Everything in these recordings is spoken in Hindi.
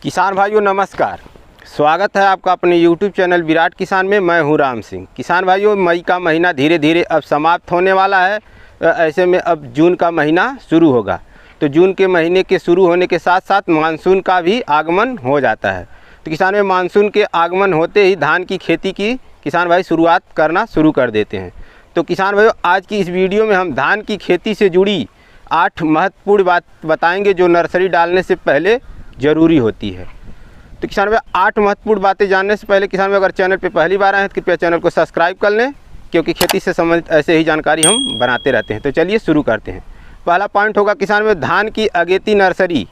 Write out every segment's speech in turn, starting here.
किसान भाइयों नमस्कार। स्वागत है आपका अपने YouTube चैनल विराट किसान में। मैं हूं राम सिंह। किसान भाइयों, मई का महीना धीरे धीरे अब समाप्त होने वाला है। ऐसे में अब जून का महीना शुरू होगा। तो जून के महीने के शुरू होने के साथ साथ मानसून का भी आगमन हो जाता है। तो किसान भाई, मानसून के आगमन होते ही धान की खेती की किसान भाई शुरुआत करना शुरू कर देते हैं। तो किसान भाइयों, आज की इस वीडियो में हम धान की खेती से जुड़ी 8 महत्वपूर्ण बात बताएंगे जो नर्सरी डालने से पहले ज़रूरी होती है। तो किसान भाई, 8 महत्वपूर्ण बातें जानने से पहले किसान भाई, अगर चैनल पे पहली बार आए हैं तो कृपया चैनल को सब्सक्राइब कर लें, क्योंकि खेती से संबंधित ऐसे ही जानकारी हम बनाते रहते हैं। तो चलिए शुरू करते हैं। पहला पॉइंट होगा किसान भाई, धान की अगेती नर्सरी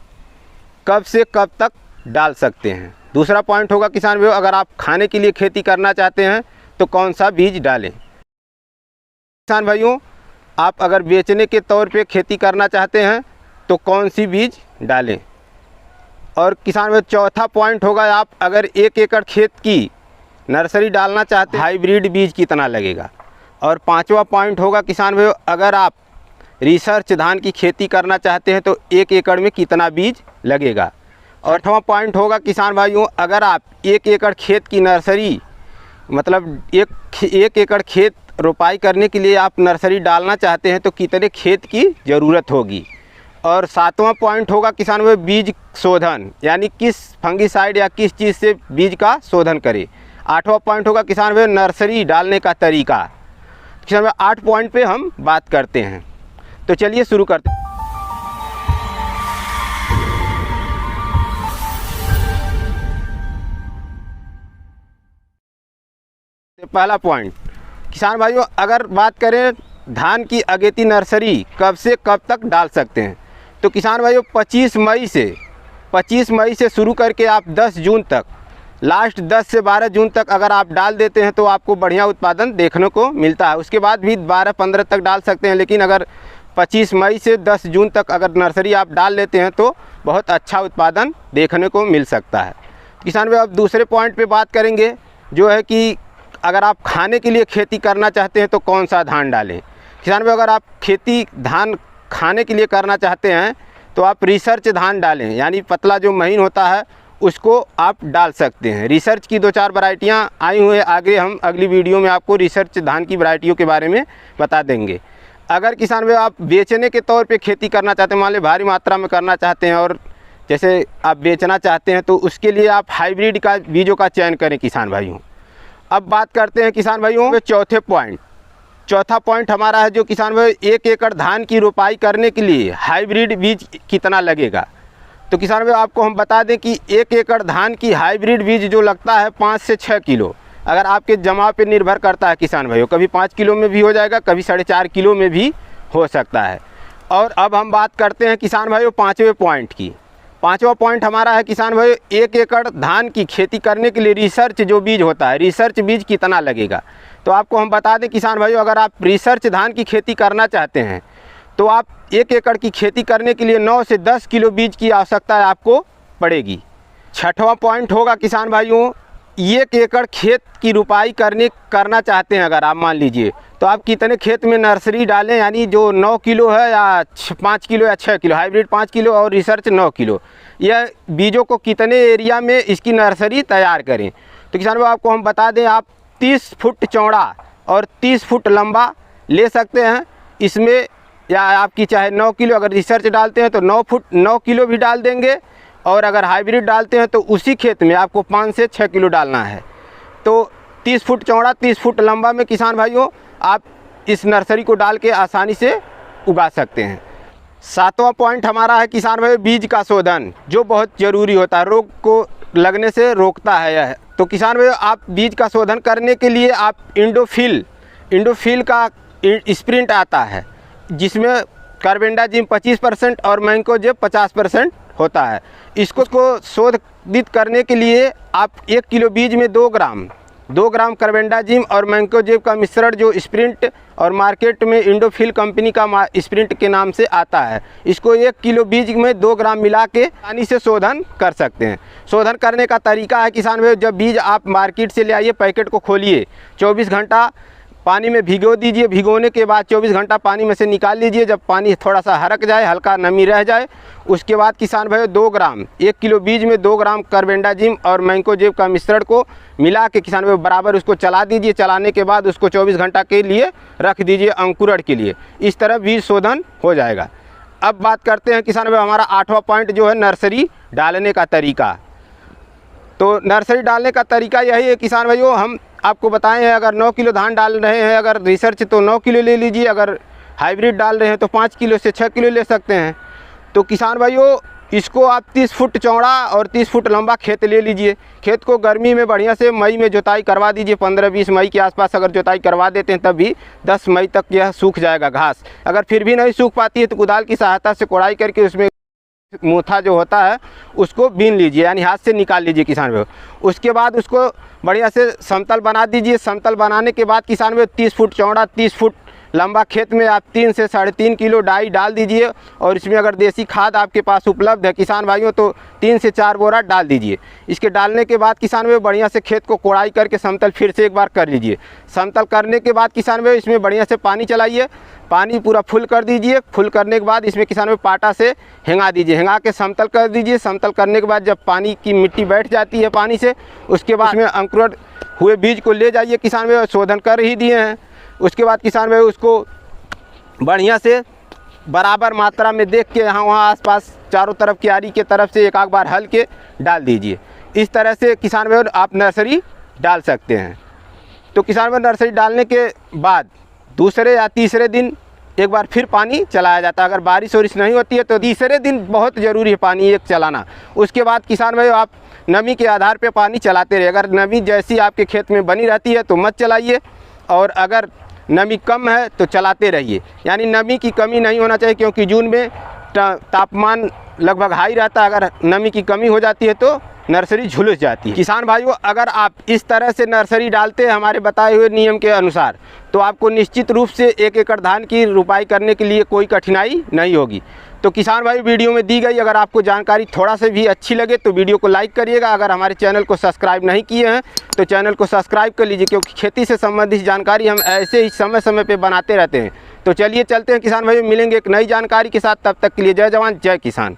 कब से कब तक डाल सकते हैं। दूसरा पॉइंट होगा किसान भाई, अगर आप खाने के लिए खेती करना चाहते हैं तो कौन सा बीज डालें। किसान भाइयों, आप अगर बेचने के तौर पे खेती करना चाहते हैं तो कौन सी बीज डालें। और किसान भाई, चौथा पॉइंट होगा, आप अगर 1 एकड़ खेत की नर्सरी डालना चाहते हैं हाइब्रिड बीज कितना लगेगा। और पांचवा पॉइंट होगा किसान भाई, अगर आप रिसर्च धान की खेती करना चाहते हैं तो 1 एकड़ में कितना बीज लगेगा। और आठवां पॉइंट होगा किसान भाइयों, अगर आप 1 एकड़ खेत की नर्सरी मतलब एक एकड़ खेत रोपाई करने के लिए आप नर्सरी डालना चाहते हैं तो कितने खेत की ज़रूरत होगी। और 7वां पॉइंट होगा किसान भाई, बीज शोधन, यानी किस फंगीसाइड या किस चीज़ से बीज का शोधन करें। 8वां पॉइंट होगा किसान भाई, नर्सरी डालने का तरीका। किसान भाई, 8 पॉइंट पे हम बात करते हैं। तो चलिए शुरू करते हैं। पहला पॉइंट किसान भाइयों, अगर बात करें धान की अगेती नर्सरी कब से कब तक डाल सकते हैं, तो किसान भाइयों 25 मई से शुरू करके आप 10 जून तक, लास्ट 10 से 12 जून तक अगर आप डाल देते हैं तो आपको बढ़िया उत्पादन देखने को मिलता है। उसके बाद भी 12-15 तक डाल सकते हैं, लेकिन अगर 25 मई से 10 जून तक अगर नर्सरी आप डाल लेते हैं तो बहुत अच्छा उत्पादन देखने को मिल सकता है। किसान भाई, अब दूसरे पॉइंट पे बात करेंगे, जो है कि अगर आप खाने के लिए खेती करना चाहते हैं तो कौन सा धान डालें। किसान भाई, अगर आप खेती धान खाने के लिए करना चाहते हैं तो आप रिसर्च धान डालें, यानी पतला जो महीन होता है उसको आप डाल सकते हैं। रिसर्च की 2-4 वैरायटियाँ आई हुई हैं, आगे हम अगली वीडियो में आपको रिसर्च धान की वैरायटियों के बारे में बता देंगे। अगर किसान भाई आप बेचने के तौर पे खेती करना चाहते हैं, मान लीजिए भारी मात्रा में करना चाहते हैं और जैसे आप बेचना चाहते हैं, तो उसके लिए आप हाइब्रिड का बीजों का चयन करें किसान भाइयों। अब बात करते हैं किसान भाइयों चौथा पॉइंट हमारा है, जो किसान भाई 1 एकड़ धान की रोपाई करने के लिए हाइब्रिड बीज कितना लगेगा। तो किसान भाई, आपको हम बता दें कि 1 एकड़ धान की हाइब्रिड बीज जो लगता है 5 से 6 किलो, अगर आपके जमा पे निर्भर करता है किसान भाइयों, कभी 5 किलो में भी हो जाएगा, कभी 4.5 किलो में भी हो सकता है। और अब हम बात करते हैं किसान भाइयों 5वें पॉइंट की। 5वां पॉइंट हमारा है किसान भाई, 1 एकड़ धान की खेती करने के लिए रिसर्च जो बीज होता है, रिसर्च बीज कितना लगेगा। तो आपको हम बता दें किसान भाइयों, अगर आप रिसर्च धान की खेती करना चाहते हैं तो आप 1 एकड़ की खेती करने के लिए 9 से 10 किलो बीज की आवश्यकता आपको पड़ेगी। 6वां पॉइंट होगा किसान भाइयों, 1 एकड़ खेत की रोपाई करना चाहते हैं अगर आप, मान लीजिए, तो आप कितने खेत में नर्सरी डालें, यानी जो 9 किलो है या 5 किलो या 6 किलो, हाइब्रिड 5 किलो और रिसर्च 9 किलो, यह बीजों को कितने एरिया में इसकी नर्सरी तैयार करें। तो किसान भाई, आपको हम बता दें, आप 30 फुट चौड़ा और 30 फुट लंबा ले सकते हैं इसमें, या आपकी चाहे 9 किलो अगर रिसर्च डालते हैं तो 9 किलो भी डाल देंगे, और अगर हाइब्रिड डालते हैं तो उसी खेत में आपको 5 से 6 किलो डालना है। तो 30 फुट चौड़ा 30 फुट लंबा में किसान भाइयों आप इस नर्सरी को डाल के आसानी से उगा सकते हैं। 7वां पॉइंट हमारा है किसान भाई, बीज का शोधन, जो बहुत ज़रूरी होता है, रोग को लगने से रोकता है यह। तो किसान भाई, आप बीज का शोधन करने के लिए आप इंडोफिल का स्प्रिंट आता है, जिसमें कार्बेंडाजिम 25% और मैंकोजेब 50% होता है। इसको शोधित करने के लिए आप 1 किलो बीज में 2 ग्राम कार्बेंडाजिम और मैंकोजेब का मिश्रण, जो स्प्रिंट और मार्केट में इंडोफिल कंपनी का स्प्रिंट के नाम से आता है, इसको 1 किलो बीज में 2 ग्राम मिला के आसानी से शोधन कर सकते हैं। शोधन करने का तरीका है किसान भाई, जब बीज आप मार्केट से ले आइए, पैकेट को खोलिए, 24 घंटा पानी में भिगो दीजिए। भिगोने के बाद 24 घंटा पानी में से निकाल लीजिए। जब पानी थोड़ा सा हरक जाए, हल्का नमी रह जाए, उसके बाद किसान भाइयों 2 ग्राम 1 किलो बीज में 2 ग्राम कार्बेंडाजिम और मैंकोजेब का मिश्रण को मिला के किसान भाइयों बराबर उसको चला दीजिए। चलाने के बाद उसको 24 घंटा के लिए रख दीजिए अंकुरण के लिए। इस तरह बीज शोधन हो जाएगा। अब बात करते हैं किसान भाई हमारा 8वां पॉइंट जो है नर्सरी डालने का तरीका। तो नर्सरी डालने का तरीका यही है किसान भाइयों, हम आपको बताए हैं। अगर 9 किलो धान डाल रहे हैं, अगर रिसर्च तो 9 किलो ले लीजिए। अगर हाइब्रिड डाल रहे हैं तो 5 किलो से 6 किलो ले सकते हैं। तो किसान भाइयों इसको आप 30 फुट चौड़ा और 30 फुट लंबा खेत ले लीजिए। खेत को गर्मी में बढ़िया से मई में जुताई करवा दीजिए। 15-20 मई के आसपास अगर जुताई करवा देते हैं तब भी 10 मई तक यह सूख जाएगा घास। अगर फिर भी नहीं सूख पाती है तो कुदाल की सहायता से कोड़ाई करके उसमें मोथा जो होता है उसको बीन लीजिए, यानी हाथ से निकाल लीजिए किसान भाई। उसके बाद उसको बढ़िया से समतल बना दीजिए। समतल बनाने के बाद किसान भाई 30 फुट चौड़ा 30 फुट लंबा खेत में आप 3 से 3.5 किलो डाई डाल दीजिए। और इसमें अगर देसी खाद आपके पास उपलब्ध है किसान भाइयों तो 3 से 4 बोरा डाल दीजिए। इसके डालने के बाद किसान भाई बढ़िया से खेत को कोड़ाई करके समतल फिर से एक बार कर लीजिए। समतल करने के बाद किसान भाई इसमें बढ़िया से पानी चलाइए। पानी पूरा फुल कर दीजिए। फुल करने के बाद इसमें किसान भाई पाटा से हेंगा दीजिए। हेंगा के समतल कर दीजिए। समतल करने के बाद जब पानी की मिट्टी बैठ जाती है पानी से, उसके बाद में अंकुरण हुए बीज को ले जाइए। किसान भाई शोधन कर ही दिए हैं। उसके बाद किसान भाई उसको बढ़िया से बराबर मात्रा में देख के यहाँ वहाँ आसपास चारों तरफ क्यारी के तरफ से एक आध बार हल के डाल दीजिए। इस तरह से किसान भाई आप नर्सरी डाल सकते हैं। तो किसान भाई नर्सरी डालने के बाद दूसरे या तीसरे दिन एक बार फिर पानी चलाया जाता है। अगर बारिश वारिश नहीं होती है तो तीसरे दिन बहुत ज़रूरी है पानी एक चलाना। उसके बाद किसान भाई आप नमी के आधार पे पानी चलाते रहिए। अगर नमी जैसी आपके खेत में बनी रहती है तो मत चलाइए, और अगर नमी कम है तो चलाते रहिए। यानी नमी की कमी नहीं होना चाहिए, क्योंकि जून में तापमान लगभग हाई रहता है। अगर नमी की कमी हो जाती है तो नर्सरी झुलस जाती है। किसान भाइयों अगर आप इस तरह से नर्सरी डालते हैं हमारे बताए हुए नियम के अनुसार, तो आपको निश्चित रूप से 1 एकड़ धान की रुपाई करने के लिए कोई कठिनाई नहीं होगी। तो किसान भाई वीडियो में दी गई अगर आपको जानकारी थोड़ा सा भी अच्छी लगे तो वीडियो को लाइक करिएगा। अगर हमारे चैनल को सब्सक्राइब नहीं किए हैं तो चैनल को सब्सक्राइब कर लीजिए, क्योंकि खेती से संबंधित जानकारी हम ऐसे ही समय समय पे बनाते रहते हैं। तो चलिए चलते हैं किसान भाई, मिलेंगे एक नई जानकारी के साथ। तब तक के लिए जय जवान जय किसान।